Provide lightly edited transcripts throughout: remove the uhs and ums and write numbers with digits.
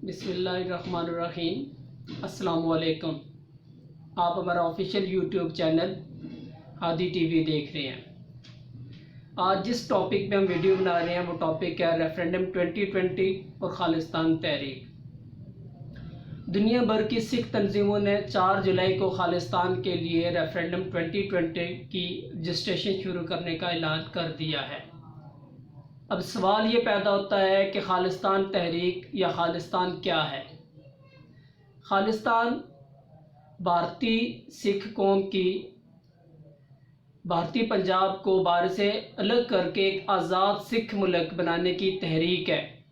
बिस्मिल्लाहिर्रहमानिर्रहीम। अस्सलाम वालेकुम। आप हमारा official YouTube channel Hadi TV देख रहे हैं। आज जिस टॉपिक पे हम वीडियो बना रहे हैं वो टॉपिक है रेफरेंडम 2020 और खालिस्तान तहरीक। दुनिया भर की सिख तंजीमों ने 4 जुलाई को खालिस्तान के लिए रेफरेंडम 2020 की रजिस्ट्रेशन शुरू करने का ऐलान कर दिया है। अब सवाल ये पैदा होता है कि खालिस्तान तहरीक या खालिस्तान क्या है। खालिस्तान भारतीय सिख कौम की भारतीय पंजाब को भारत से अलग करके एक आज़ाद सिख मुल्क बनाने की तहरीक है।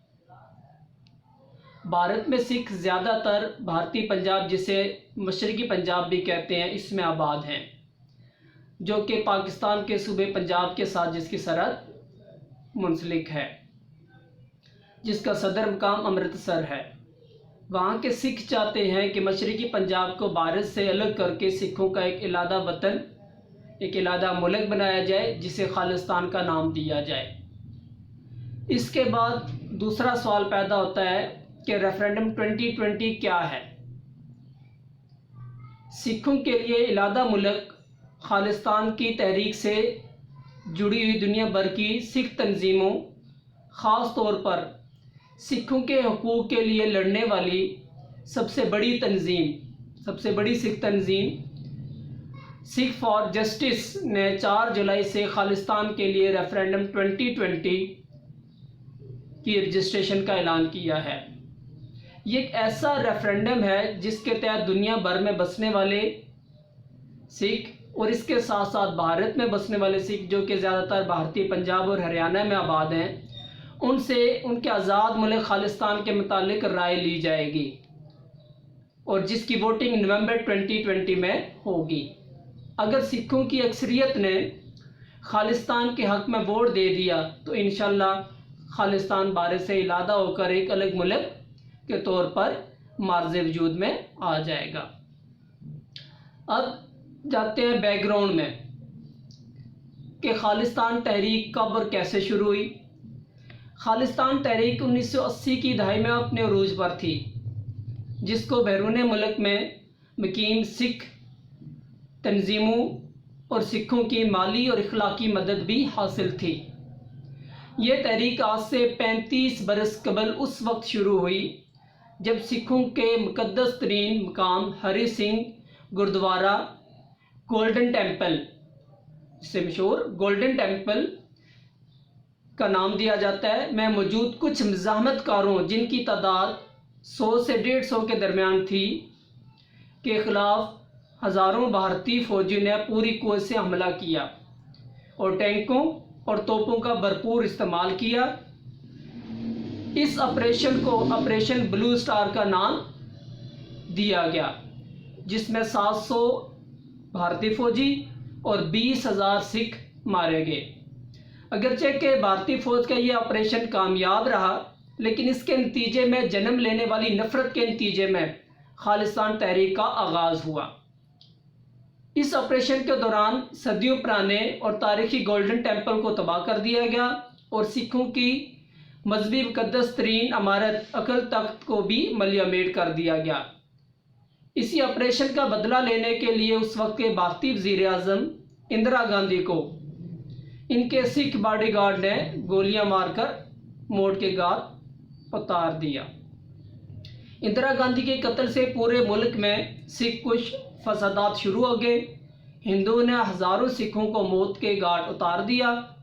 भारत में सिख ज़्यादातर भारतीय पंजाब, जिसे मशरक़ी पंजाब भी कहते हैं, इसमें आबाद हैं, जो कि पाकिस्तान के सूबे पंजाब के साथ जिसकी सरहद मुंसलिक है, जिसका सदर मुकाम अमृतसर है। वहाँ के सिख चाहते हैं कि मशरक़ी पंजाब को भारत से अलग करके सिखों का एक अलहदा वतन, एक अलहदा मुल्क बनाया जाए, जिसे खालिस्तान का नाम दिया जाए। इसके बाद दूसरा सवाल पैदा होता है कि रेफरेंडम 2020 क्या है। सिखों के लिए अलहदा मुल्क खालिस्तान की तहरीक से जुड़ी हुई दुनिया भर की सिख तंजीमों, ख़ास तौर पर सिखों के हकूक़ के लिए लड़ने वाली सबसे बड़ी सिख तंजीम सिख फॉर जस्टिस ने 4 जुलाई से खालिस्तान के लिए रेफरेंडम 2020 की रजिस्ट्रेशन का ऐलान किया है। ये एक ऐसा रेफरेंडम है जिसके तहत दुनिया भर में बसने वाले सिख और इसके साथ साथ भारत में बसने वाले सिख, जो कि ज़्यादातर भारतीय पंजाब और हरियाणा में आबाद हैं, उनसे उनके आज़ाद मुल्क खालिस्तान के मुतालिक राय ली जाएगी और जिसकी वोटिंग नवंबर 2020 में होगी। अगर सिखों की अक्सरियत ने खालिस्तान के हक़ में वोट दे दिया तो इंशाअल्लाह खालिस्तान भारत से अलहदा होकर एक अलग मुल्क के तौर पर मार्ज़ वजूद में आ जाएगा। अब जाते हैं बैकग्राउंड में कि खालिस्तान तहरीक कब और कैसे शुरू हुई। खालिस्तान तहरीक 1980 की दहाई में अपने अरूज पर थी, जिसको बैरून मुल्क में मुकीम सिख तंजीमों और सिखों की माली और इखलाकी मदद भी हासिल थी। ये तहरीक आज से 35 बरस कबल उस वक्त शुरू हुई जब सिखों के मुक़द्दस तरीन मकाम हरि सिंह गुरुद्वारा गोल्डन टेम्पल, जिसे मशहूर गोल्डन टेम्पल का नाम दिया जाता है, में मौजूद कुछ मज़ाहमतकारों, जिनकी तादाद 100 से 150 के दरमियान थी, के ख़िलाफ़ हज़ारों भारतीय फ़ौजी ने पूरी क़ुव्वत से हमला किया और टैंकों और तोपों का भरपूर इस्तेमाल किया। इस ऑपरेशन को ऑपरेशन ब्लू स्टार का नाम दिया गया, जिसमें 700 भारतीय फ़ौजी और 20,000 सिख मारे गए। अगरचे के भारतीय फ़ौज का ये ऑपरेशन कामयाब रहा, लेकिन इसके नतीजे में जन्म लेने वाली नफ़रत के नतीजे में खालिस्तान तहरीक का आगाज़ हुआ। इस ऑपरेशन के दौरान सदियों पुराने और तारीख़ी गोल्डन टेम्पल को तबाह कर दिया गया और सिखों की मजहबी मुक़द्दस तरीन इमारत अकल तख्त को भी मलियामेट कर दिया गया। इसी ऑपरेशन का बदला लेने के लिए उस वक्त के भारतीय वज़ीर आज़म इंदिरा गांधी को इनके सिख बॉडीगार्ड ने गोलियां मारकर मौत के घाट उतार दिया। इंदिरा गांधी के कत्ल से पूरे मुल्क में सिख कुछ फसादात शुरू हो गए। हिंदुओं ने हज़ारों सिखों को मौत के घाट उतार दिया।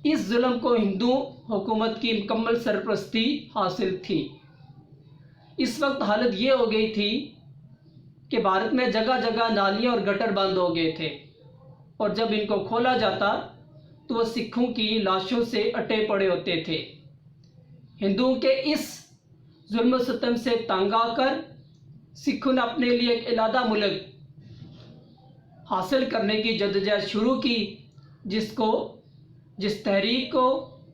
इस जुल्म को हिंदू हुकूमत की मुकम्मल सरपरस्ती हासिल थी। इस वक्त हालत ये हो गई थी कि भारत में जगह जगह नालियाँ और गटर बंद हो गए थे और जब इनको खोला जाता तो वह सिखों की लाशों से अटे पड़े होते थे। हिंदुओं के इस जुल्म सितम से तंग आकर सिखों ने अपने लिए एक अलहदा मुल्क हासिल करने की जद्दोजहद शुरू की, जिस तहरीक को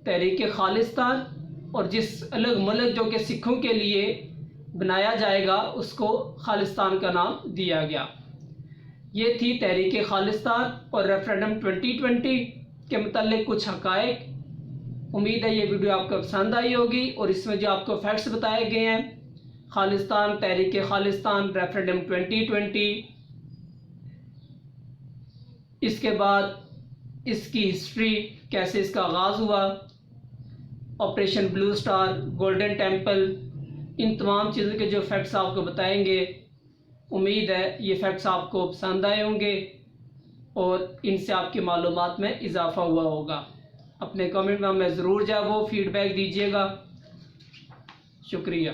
तहरीक खालिस्तान और जिस अलग मुल्क जो कि सिखों के लिए बनाया जाएगा उसको खालिस्तान का नाम दिया गया। ये थी तहरीक खालिस्तान और रेफरेंडम 2020 के मुतालिक कुछ हक़ाइक़। उम्मीद है ये वीडियो आपको पसंद आई होगी और इसमें जो आपको फैक्ट्स बताए गए हैं خالصتان، تحریک خالصتان، ریفرنڈم 2020، اس کے بعد اس کی ہسٹری، کیسے اس کا آغاز ہوا، آپریشن بلو سٹار، گولڈن ٹیمپل، ان تمام چیزوں کے جو فیکٹس آپ کو بتائیں گے، امید ہے یہ فیکٹس آپ کو پسند آئے ہوں گے اور ان سے آپ کی معلومات میں اضافہ ہوا ہوگا۔ اپنے کامنٹ میں ہمیں ضرور وہ فیڈ بیک دیجیے گا۔ شکریہ۔